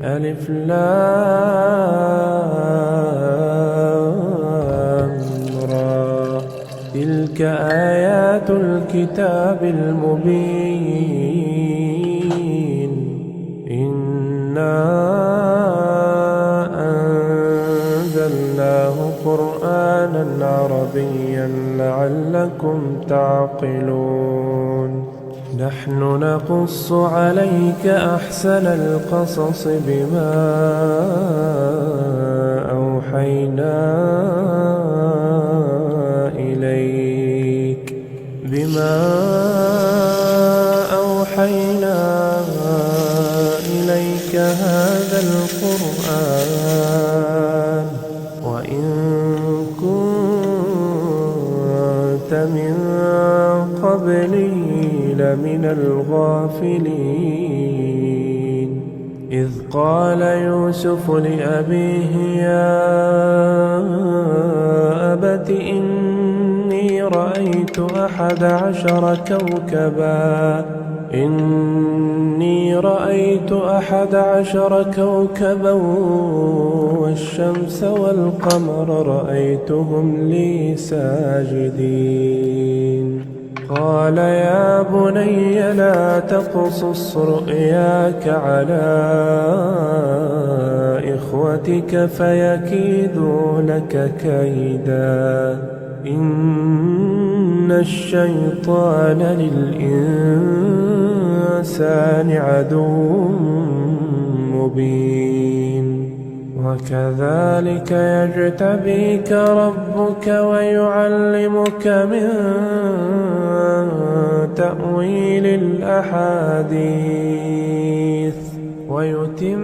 ألف لام را. تلك آيات الكتاب المبين. إنا أنزلناه قرآنا عربيا لعلكم تعقلون. نحن نقص عليك أحسن القصص بما أوحينا إليك هذا القرآن وإن كنت من قبله لمن الغافلين. إذ قال يوسف لأبيه يا أبت إني رأيت 11 كوكبا والشمس والقمر رأيتهم لي ساجدين. قال يا بني لا تقصص رؤياك على إخوتك فيكيدوا لك كيدا إن الشيطان للإنسان عدو مبين. وكذلك يجتبيك ربك ويعلمك من تأويل الأحاديث ويتم